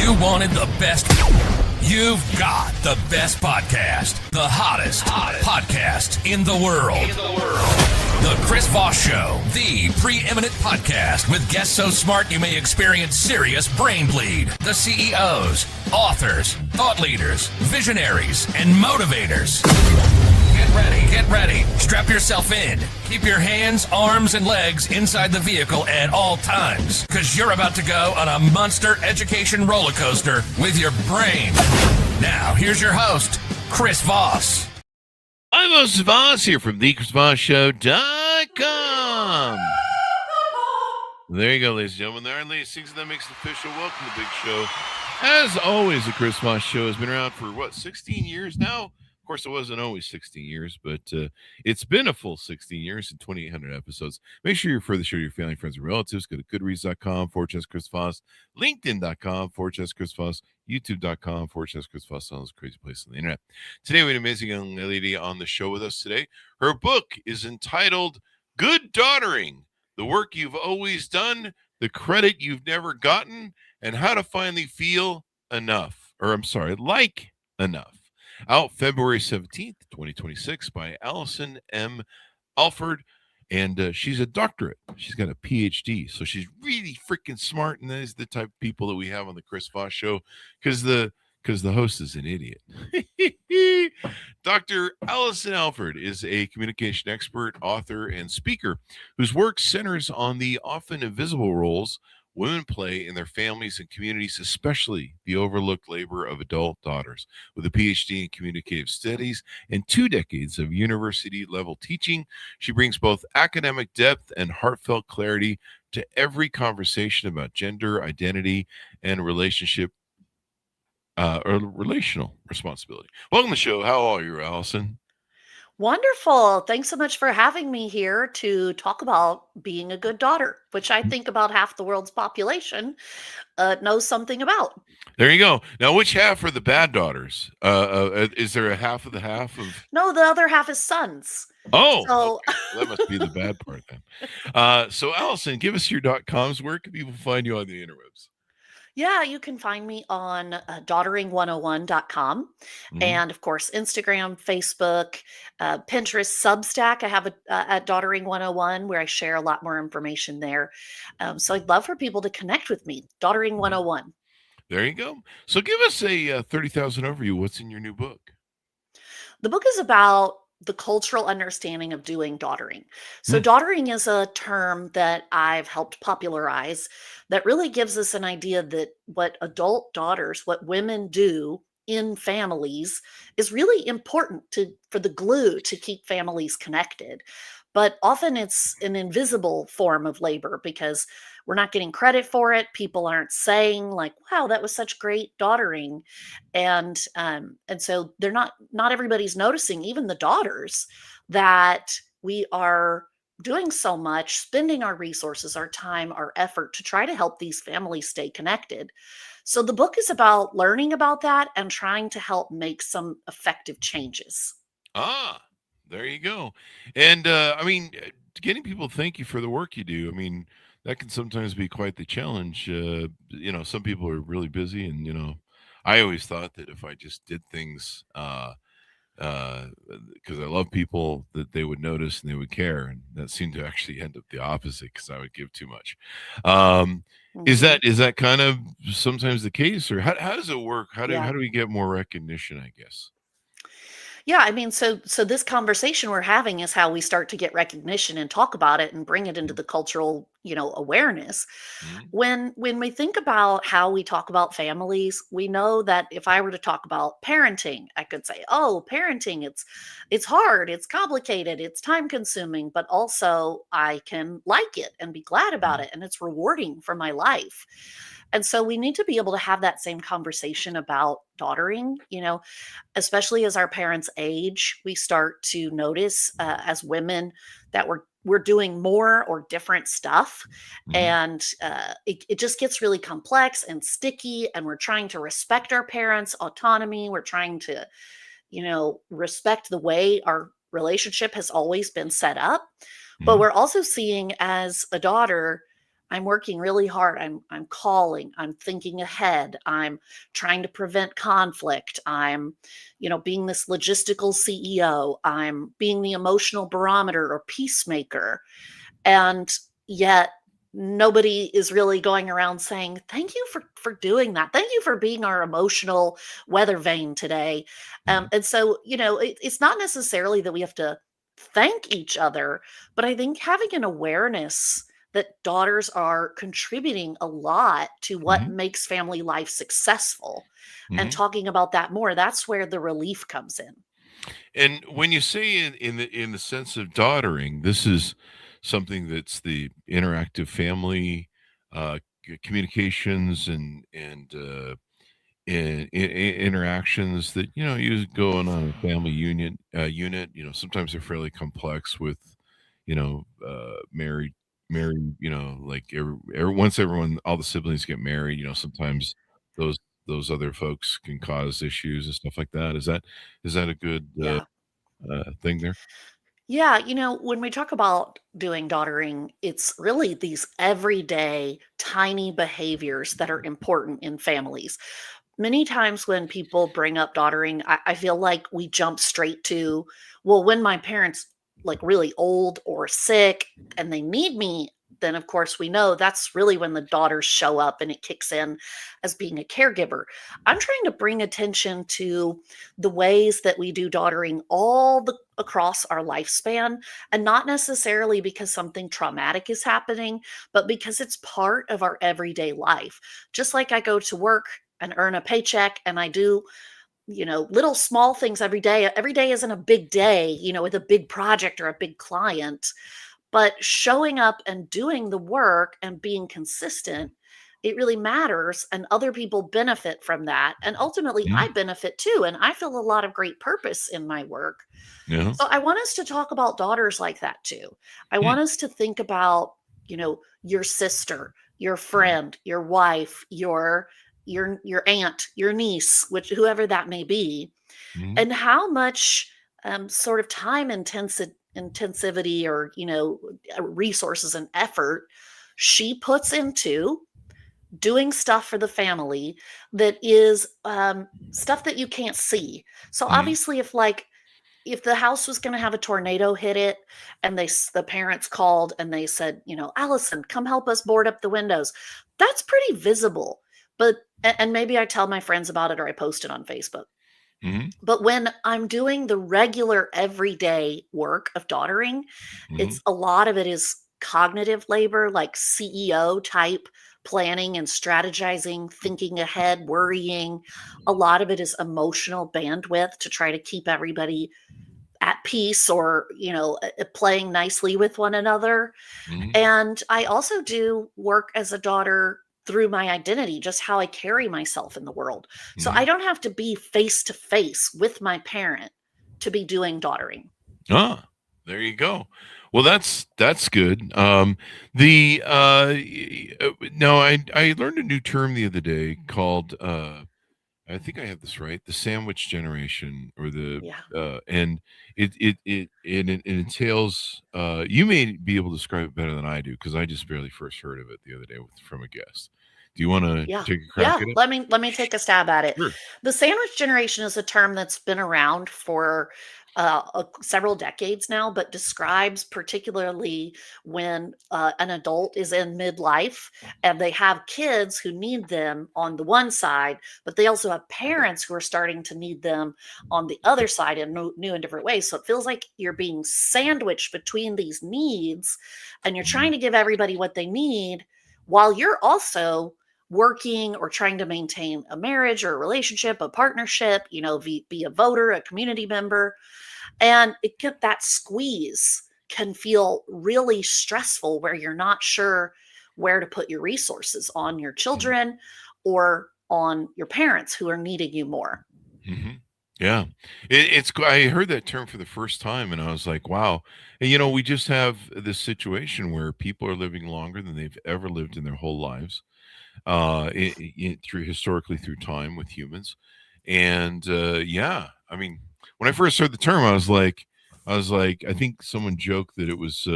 You wanted the best. You've got the best podcast. The hottest podcast in the world. The Chris Voss Show, the preeminent podcast with guests so smart you may experience serious brain bleed. The CEOs, authors, thought leaders, visionaries, and motivators. Get ready. Strap yourself in. Keep your hands, arms, and legs inside the vehicle at all times, because you're about to go on a monster education roller coaster with your brain. Now, here's your host, Chris Voss. I'm Moses Voss here from thechrisvossshow.com. There you go, ladies and gentlemen. There are ladies, things that makes it official. Welcome to the big show. As always, the Chris Voss Show has been around for, 16 years now? Of course, it wasn't always 16 years, but it's been a full 16 years and 2,800 episodes. Make sure you refer the show to your family, friends, and relatives. Go to goodreads.com/Chris Voss, LinkedIn.com/Chris Voss, YouTube.com/Chris Voss, all those crazy places on the internet. Today, we have an amazing young lady on the show with us today. Her book is entitled Good Daughtering, The Work You've Always Done, The Credit You've Never Gotten, and How to Finally Feel Like Enough. Out February 17th, 2026 by Allison M. Alford, and she's a doctorate. She's got a PhD, so she's really freaking smart, and that is the type of people that we have on the Chris Voss Show, because the host is an idiot. Dr. Allison Alford is a communication expert, author, and speaker whose work centers on the often invisible roles women play in their families and communities, especially the overlooked labor of adult daughters. With a PhD in communicative studies and 2 decades of university-level teaching, she brings both academic depth and heartfelt clarity to every conversation about gender, identity, and relational responsibility. Welcome to the show. How are you, Allison? Wonderful. Thanks so much for having me here to talk about being a good daughter, which I think about half the world's population knows something about. There you go. Now, which half are the bad daughters? Is there a half of the half of? No, the other half is sons. Oh, So okay. Well, that must be the bad part then. So, Allison, give us your .coms. Where can people find you on the interwebs? yeah, you can find me on daughtering101.com. Mhm. And of course, Instagram, Facebook, Pinterest, Substack. I have at Daughtering101 where I share a lot more information there. So I'd love for people to connect with me, Daughtering101. There you go. So, give us a 30,000 overview. What's in your new book? The book is about the cultural understanding of doing daughtering. So, daughtering is a term that I've helped popularize that really gives us an idea that what adult daughters, what women do in families, is really important for the glue to keep families connected. But often it's an invisible form of labor because we're not getting credit for it. People aren't saying like, "Wow, that was such great daughtering," and so they're not everybody's noticing, even the daughters, that we are doing so much, spending our resources, our time, our effort to try to help these families stay connected. So the book is about learning about that and trying to help make some effective changes. Ah, there you go. And getting people to thank you for the work you do. I mean, that can sometimes be quite the challenge. Some people are really busy, and I always thought that if I just did things because I love people, that they would notice and they would care, and that seemed to actually end up the opposite because I would give too much. Is Mhm. that kind of sometimes the case, or how does it work? How Yeah. do we get more recognition, I guess? Yeah, I mean, so this conversation we're having is how we start to get recognition and talk about it and bring it into the cultural, awareness. Mhm. When we think about how we talk about families, we know that if I were to talk about parenting, I could say, "Oh, parenting, it's hard, it's complicated, it's time consuming, but also I can like it and be glad about it and it's rewarding for my life." And so we need to be able to have that same conversation about daughtering, especially as our parents age, we start to notice as women that we're doing more or different stuff, Mhm. and it just gets really complex and sticky. And we're trying to respect our parents' autonomy. We're trying to, respect the way our relationship has always been set up. But Mhm. we're also seeing as a daughter, I'm working really hard. I'm calling, I'm thinking ahead, I'm trying to prevent conflict. I'm, being this logistical CEO, I'm being the emotional barometer or peacemaker. And yet nobody is really going around saying, "Thank you for doing that. Thank you for being our emotional weather vane today." Mhm. And so, it's not necessarily that we have to thank each other, but I think having an awareness that daughters are contributing a lot to what Mhm. makes family life successful, and Mhm. talking about that more, that's where the relief comes in. And when you say in the sense of daughtering, this is something that's the interactive family communications and interactions that you go on a family unit. Sometimes they're fairly complex with married. Like once all the siblings get married, sometimes those those other folks can cause issues and stuff like that. Is that a good Yeah. thing there? Yeah, when we talk about doing daughtering, it's really these everyday tiny behaviors that are important in families. Many times when people bring up daughtering, I feel like we jump straight to, well, when my parents like really old or sick and they need me, then of course we know that's really when the daughters show up and it kicks in as being a caregiver. I'm trying to bring attention to the ways that we do daughtering across our lifespan, and not necessarily because something traumatic is happening, but because it's part of our everyday life. Just like I go to work and earn a paycheck and I do, little small things every day. Every day isn't a big day, with a big project or a big client, but showing up and doing the work and being consistent, it really matters. And other people benefit from that. And ultimately, Mhm. I benefit too. And I feel a lot of great purpose in my work. Yeah. So I want us to talk about daughters like that too. I Hmm. want us to think about, your sister, your friend, your wife, your aunt, your niece, which whoever that may be, Mhm. and how much sort of time intensivity or resources and effort she puts into doing stuff for the family that is stuff that you can't see. So Mhm. obviously, if the house was going to have a tornado hit it and the parents called and they said, Allison, come help us board up the windows, that's pretty visible. But and maybe I tell my friends about it or I post it on Facebook. Mhm. But when I'm doing the regular everyday work of daughtering, Mhm. it's a lot of it is cognitive labor, like CEO type planning and strategizing, thinking ahead, worrying. A lot of it is emotional bandwidth to try to keep everybody at peace or, playing nicely with one another. Mhm. And I also do work as a daughter through my identity, just how I carry myself in the world. So I Mhm. don't have to be face to face with my parent to be doing daughtering. Ah, there you go. Well, that's good. The no, I learned a new term the other day called I think I have this right, the sandwich generation or the Yeah. and it entails you may be able to describe it better than I do because I just barely first heard of it the other day from a guest. Do you want to Yeah. take a crack Yeah. at it? Let me take a stab at it. Sure. The sandwich generation is a term that's been around for several decades now, but describes particularly when an adult is in midlife and they have kids who need them on the one side, but they also have parents who are starting to need them on the other side in new and different ways. So it feels like you're being sandwiched between these needs and you're trying Mhm. to give everybody what they need while you're also working or trying to maintain a marriage or a relationship, a partnership, be a voter, a community member. And that squeeze can feel really stressful where you're not sure where to put your resources on your Mhm. children or on your parents who are needing you more. Mhm. Yeah. I heard that term for the first time and I was like, wow. And we just have this situation where people are living longer than they've ever lived in their whole lives. Through historically through time with humans. And yeah, I mean, when I first heard the term, I was like, I think someone joked that it was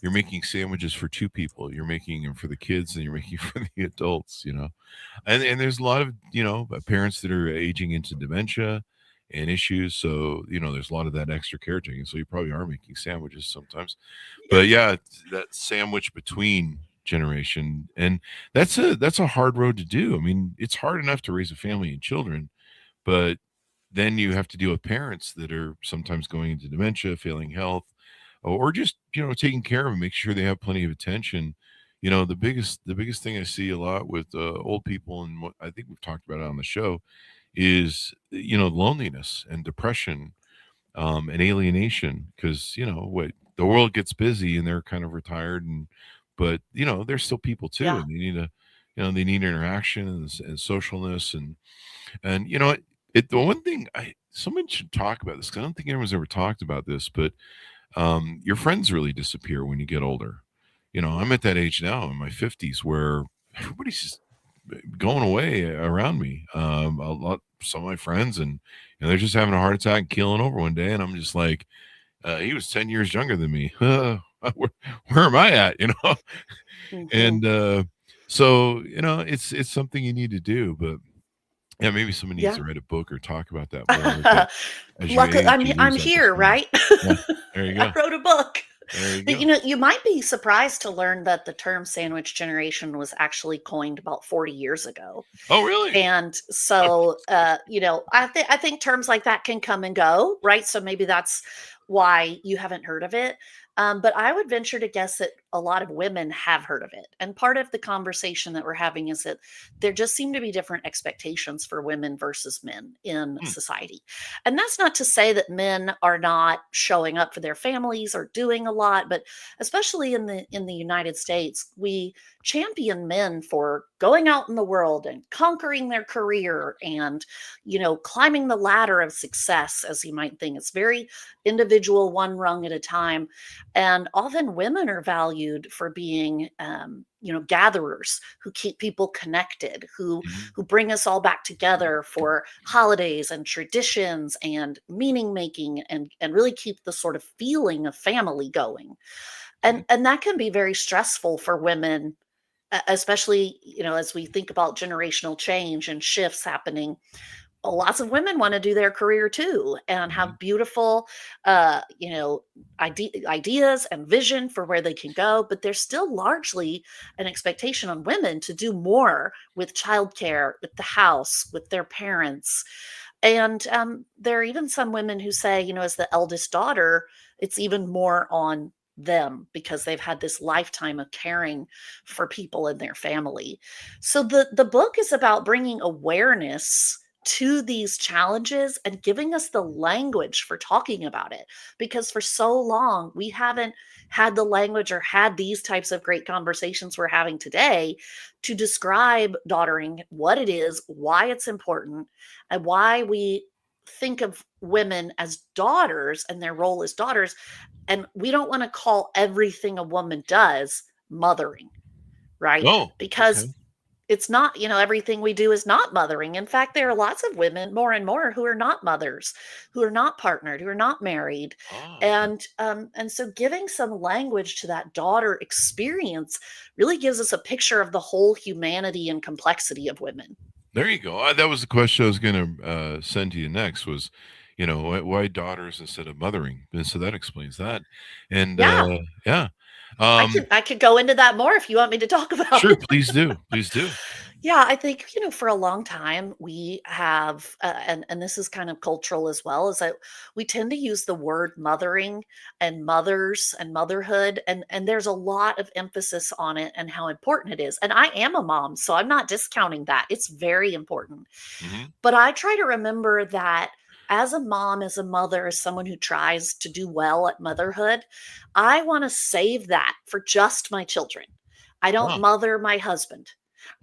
you're making sandwiches for two people. You're making them for the kids and you're making for the adults, and there's a lot of parents that are aging into dementia and issues, so there's a lot of that extra caretaking, so you probably are making sandwiches sometimes. But yeah, that sandwich between generation, and that's a hard road to do. I mean, it's hard enough to raise a family and children, but then you have to deal with parents that are sometimes going into dementia, failing health, or just taking care of them, make sure they have plenty of attention. The biggest thing I see a lot with old people, and what I think we've talked about it on the show, is loneliness and depression, and alienation, because what the world gets busy and they're kind of retired, but they're still people too, Yeah. and they need interaction and socialness, and the one thing someone should talk about this, because I don't think anyone's ever talked about this, but your friends really disappear when you get older. I'm at that age now in my 50s where everybody's just going away around me. Some of my friends, and they're just having a heart attack and keeling over one day, and I'm just like, he was 10 years younger than me. Where am I at? Mhm. And so it's something you need to do, but yeah, maybe someone needs Yeah. to write a book or talk about that more. But as you Luckily, age, you I'm lose that here, discernment. right? Yeah, there you I go. wrote a book. There you But go. you might be surprised to learn that the term sandwich generation was actually coined about 40 years ago. Oh, really? And so, I think terms like that can come and go, right? So maybe that's why you haven't heard of it. But I would venture to guess that a lot of women have heard of it. And part of the conversation that we're having is that there just seem to be different expectations for women versus men in Hmm. society. And that's not to say that men are not showing up for their families or doing a lot, but especially in the United States, we champion men for going out in the world and conquering their career and climbing the ladder of success, as you might think. It's very individual, one rung at a time. And often women are valued for being gatherers who keep people connected, who Mhm. bring us all back together for holidays and traditions and meaning making, and really keep the sort of feeling of family going. and Mhm. and that can be very stressful for women, especially as we think about generational change and shifts happening. Lots of women want to do their career too and Mhm. have beautiful uh you know ideas and vision for where they can go, but there's still largely an expectation on women to do more with childcare, with the house, with their parents. And there are even some women who say, as the eldest daughter, it's even more on them because they've had this lifetime of caring for people in their family. So the book is about bringing awareness to these challenges and giving us the language for talking about it, because for so long we haven't had the language or had these types of great conversations we're having today to describe daughtering, what it is, why it's important, and why we think of women as daughters and their role as daughters. And we don't want to call everything a woman does mothering, right? Oh, Because okay. it's not, everything we do is not mothering. In fact, there are lots of women, more and more, who are not mothers, who are not partnered, who are not married. Oh, okay. And so giving some language to that daughter experience really gives us a picture of the whole humanity and complexity of women. There you go. That was the question I was going to send to you next was, why daughters instead of mothering? And so that explains that. And Yeah, yeah. I Um, could I could go into that more if you want me to talk about sure, it. please do. Please do. Yeah, I think, for a long time we have, and this is kind of cultural as well, is that we tend to use the word mothering and mothers and motherhood, and there's a lot of emphasis on it and how important it is. And I am a mom, so I'm not discounting that. It's very important. Hmm. But I try to remember that as a mom, as a mother, as someone who tries to do well at motherhood, I want to save that for just my children. I don't Oh. mother my husband.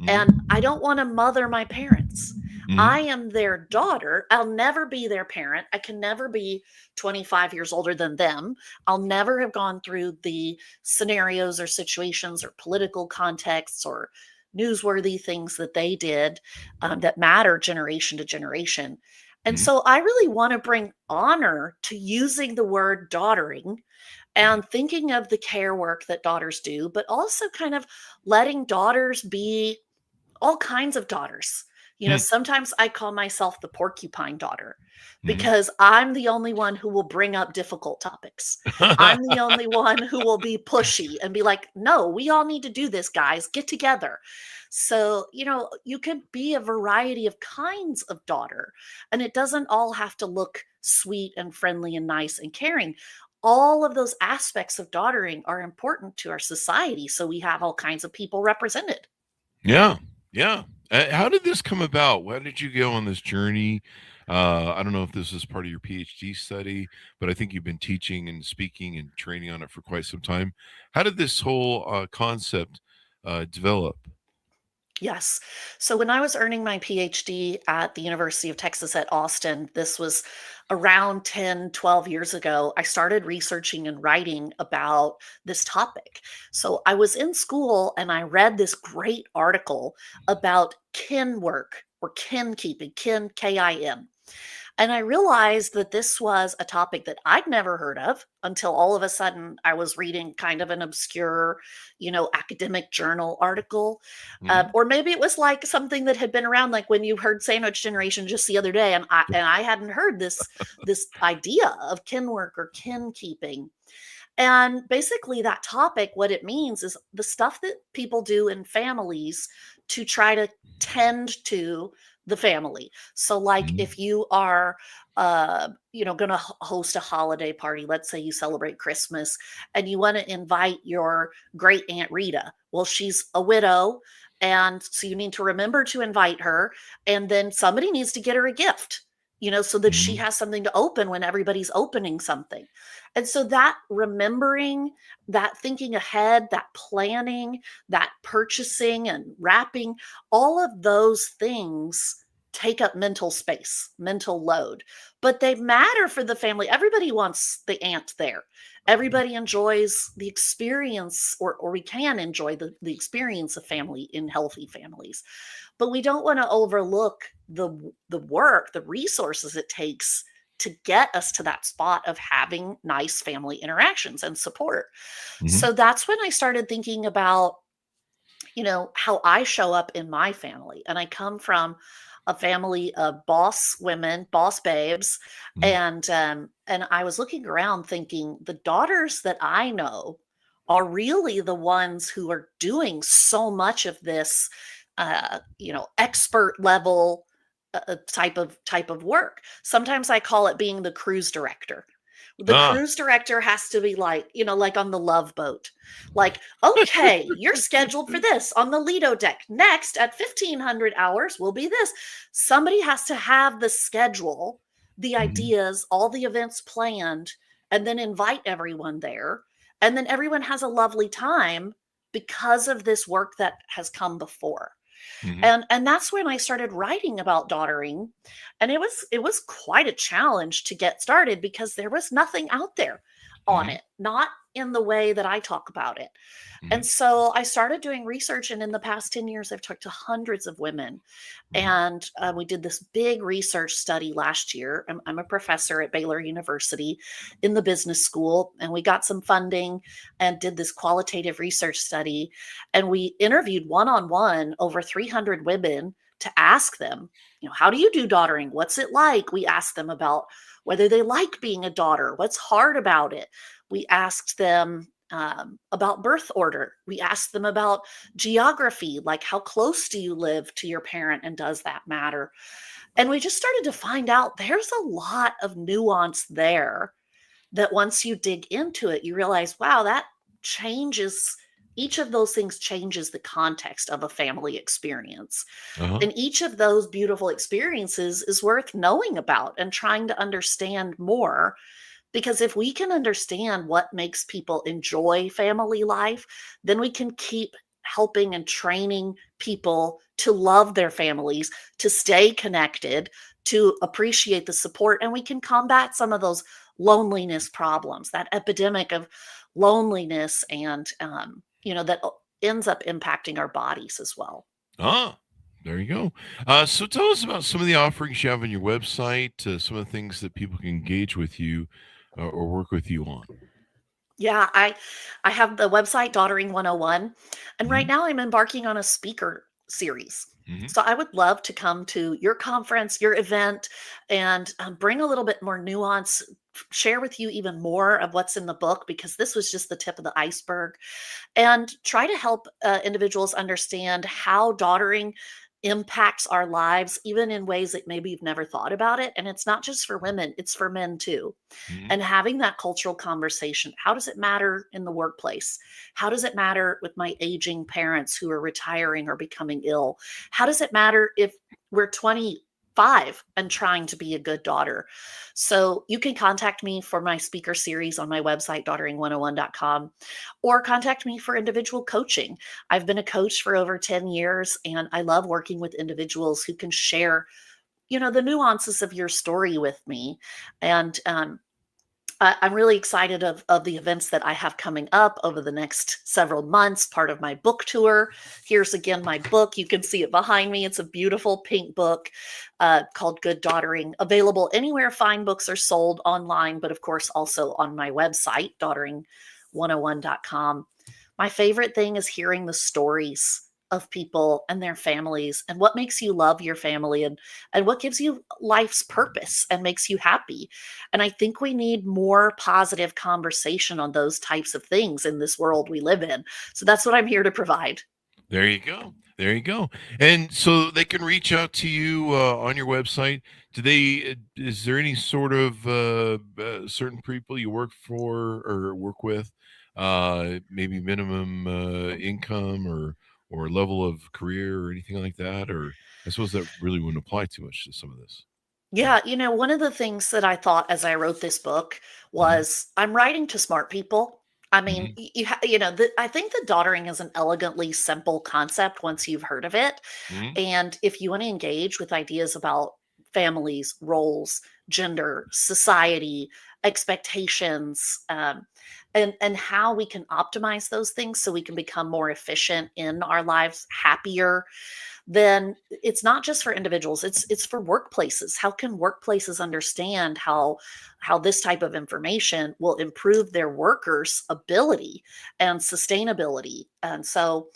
And Hmm. I don't want to mother my parents. I Hmm. am their daughter. I'll never be their parent. I can never be 25 years older than them. I'll never have gone through the scenarios or situations or political contexts or newsworthy things that they did, that matter generation to generation. And Hmm. so I really want to bring honor to using the word daughtering, and thinking of the care work that daughters do, but also kind of letting daughters be all kinds of daughters. Hmm. Sometimes I call myself the porcupine daughter Hmm. because I'm the only one who will bring up difficult topics. I'm the only one who will be pushy and be like, no, we all need to do this, guys, get together. So, you could be a variety of kinds of daughter, and it doesn't all have to look sweet and friendly and nice and caring. All of those aspects of daughtering are important to our society. So we have all kinds of people represented. Yeah, yeah. How did this come about? Why did you go on this journey? I don't know if this is part of your PhD study, but I think you've been teaching and speaking and training on it for quite some time. How did this whole concept develop? Yes. So when I was earning my PhD at the University of Texas at Austin, this was around 10, 12 years ago, I started researching and writing about this topic. So I was in school and I read this great article about kin work or kin keeping, kin, KIM. And I realized that this was a topic that I'd never heard of until all of a sudden I was reading kind of an obscure, academic journal article. Hmm. Or maybe it was like something that had been around, like when you heard Sandwich Generation just the other day, and I hadn't heard this idea of kin work or kin keeping. And basically, that topic, what it means is the stuff that people do in families to try to tend to the family. So, like Hmm. if you are, going to host a holiday party, let's say you celebrate Christmas and you want to invite your great Aunt Rita. Well, she's a widow. And so you need to remember to invite her. And then somebody needs to get her a gift, so that she Hmm. has something to open when everybody's opening something. And so that remembering, that thinking ahead, that planning, that purchasing and wrapping, all of those things take up mental space, mental load, but they matter for the family. Everybody wants the aunt there. Everybody enjoys the experience, or we can enjoy the experience of family in healthy families. But we don't want to overlook the work, the resources it takes to get us to that spot of having nice family interactions and support. Hmm. So that's when I started thinking about, how I show up in my family. And I come from a family of boss women, boss babes, and I was looking around thinking the daughters that I know are really the ones who are doing so much of this, expert level type of work. Sometimes I call it being the cruise director. The Ah. cruise director has to be like, like on the Love Boat. Like, okay, you're scheduled for this on the Lido deck. Next at 1500 hours will be this. Somebody has to have the schedule, the Hmm. ideas, all the events planned, and then invite everyone there. And then everyone has a lovely time because of this work that has come before. Hmm. And that's when I started writing about daughtering, and it was quite a challenge to get started because there was nothing out there on Hmm. it, not in the way that I talk about it. Hmm. And so I started doing research, and in the past 10 years I've talked to hundreds of women, Hmm. and we did this big research study last year. I'm a professor at Baylor University in the business school, and we got some funding and did this qualitative research study. And we interviewed one on one over 300 women to ask them, how do you do daughtering? What's it like? We asked them about whether they like being a daughter, what's hard about it. We asked them about birth order. We asked them about geography, like how close do you live to your parent and does that matter? And we just started to find out there's a lot of nuance there that once you dig into it, you realize, wow, that changes. Each of those things changes the context of a family experience. Uh-huh. And each of those beautiful experiences is worth knowing about and trying to understand more. Because if we can understand what makes people enjoy family life, then we can keep helping and training people to love their families, to stay connected, to appreciate the support, and we can combat some of those loneliness problems, that epidemic of loneliness, and that ends up impacting our bodies as well. Ah, there you go. So tell us about some of the offerings you have on your website, some of the things that people can engage with you or work with you on. Yeah, I have the website Daughtering 101, and right Mhm, now I'm embarking on a speaker series. mhm. So I would love to come to your conference, your event, and bring a little bit more nuance, share with you even more of what's in the book, because this was just the tip of the iceberg, and try to help individuals understand how daughtering impacts our lives, even in ways that maybe you've never thought about it. And it's not just for women, it's for men too. Mhm. And having that cultural conversation, how does it matter in the workplace? How does it matter with my aging parents who are retiring or becoming ill? How does it matter if we're 25 and trying to be a good daughter? So you can contact me for my speaker series on my website, daughtering101.com, or contact me for individual coaching. I've been a coach for over 10 years, and I love working with individuals who can share, the nuances of your story with me. And I'm really excited of the events that I have coming up over the next several months, part of my book tour. Here's again my book. You can see it behind me. It's a beautiful pink book called Good Daughtering, available anywhere fine books are sold online, but of course also on my website, daughtering101.com. My favorite thing is hearing the stories of people and their families, and what makes you love your family, and what gives you life's purpose and makes you happy. And I think we need more positive conversation on those types of things in this world we live in. So that's what I'm here to provide. There you go. There you go. And so they can reach out to you on your website. Is there any sort of certain people you work for or work with, maybe minimum income or level of career or anything like that? Or I suppose that really wouldn't apply too much to some of this. Yeah, one of the things that I thought as I wrote this book Mhm, was I'm writing to smart people. I mean, mhm, I think that daughtering is an elegantly simple concept once you've heard of it. mhm. And if you want to engage with ideas about families, roles, gender, society, expectations, and how we can optimize those things so we can become more efficient in our lives, happier, then it's not just for individuals, it's for workplaces. How can workplaces understand how this type of information will improve their workers' ability and sustainability? And so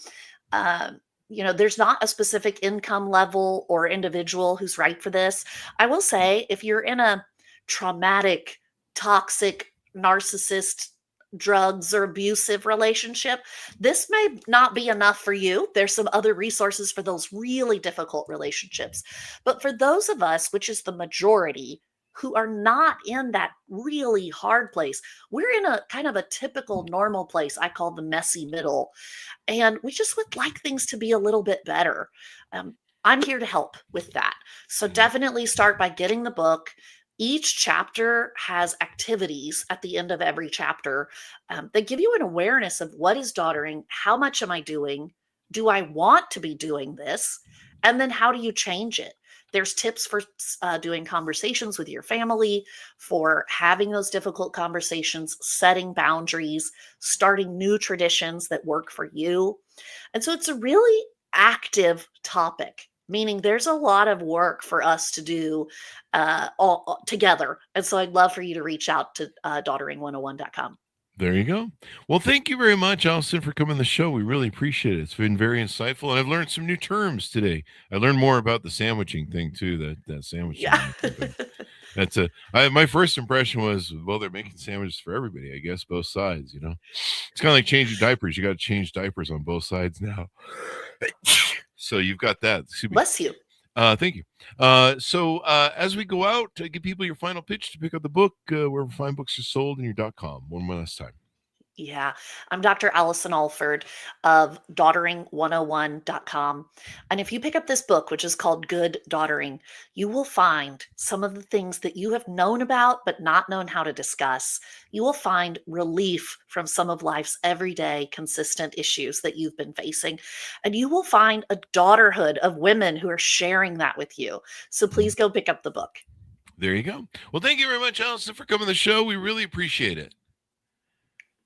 there's not a specific income level or individual who's right for this. I will say, if you're in a traumatic, toxic, narcissist, drugs, or abusive relationship, this may not be enough for you. There's some other resources for those really difficult relationships. But for those of us, which is the majority, who are not in that really hard place, we're in a kind of a typical normal place I call the messy middle, and we just would like things to be a little bit better. Um, I'm here to help with that. So Mhm. definitely start by getting the book. Each chapter has activities at the end of every chapter that give you an awareness of what is daughtering, how much am I doing, do I want to be doing this, and then how do you change it. There's tips for doing conversations with your family, for having those difficult conversations, setting boundaries, starting new traditions that work for you. And so it's a really active topic, meaning there's a lot of work for us to do all together. And so I'd love for you to reach out to daughtering101.com. There you go. Well, thank you very much, Allison, for coming on the show. We really appreciate it. It's been very insightful, and I've learned some new terms today. I learned more about the sandwiching thing too. That sandwiching Yeah. in the company. My first impression was, well, they're making sandwiches for everybody. I guess both sides. It's kind of like changing diapers. You got to change diapers on both sides now. So you've got that. Excuse me. Bless you. Thank you. As we go out, give people your final pitch to pick up the book, wherever fine books are sold, and your .com. One more last time. Yeah, I'm Dr. Allison Alford of daughtering101.com. And if you pick up this book, which is called Good Daughtering, you will find some of the things that you have known about but not known how to discuss. You will find relief from some of life's everyday consistent issues that you've been facing. And you will find a daughterhood of women who are sharing that with you. So please go pick up the book. There you go. Well, thank you very much, Allison, for coming to the show. We really appreciate it.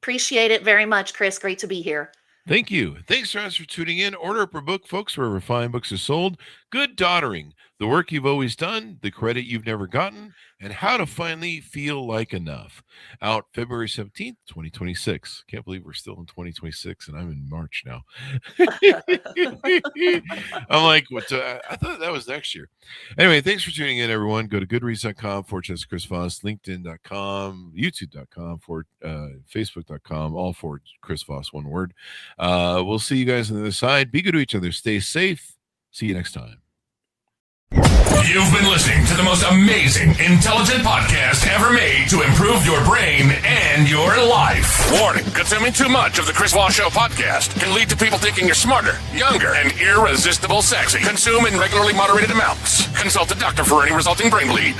Appreciate it very much, Chris. Great to be here. Thank you. Thanks for us for tuning in. Order up our book, folks, wherever fine books are sold. Good Daughtering, the work you've always done, the credit you've never gotten, and how to finally feel like enough. Out February 17th, 2026. Can't believe we're still in 2026 and I'm in March now. I'm like, I thought that was next year. Anyway, thanks for tuning in, everyone. Go to goodreads.com/Chris Voss, LinkedIn.com, YouTube.com, Facebook.com, all for Chris Voss, one word. We'll see you guys on the other side. Be good to each other. Stay safe. See you next time. You've been listening to the most amazing, intelligent podcast ever made to improve your brain and your life. Warning, consuming too much of the Chris Voss Show podcast can lead to people thinking you're smarter, younger, and irresistible sexy. Consume in regularly moderated amounts. Consult a doctor for any resulting brain bleed.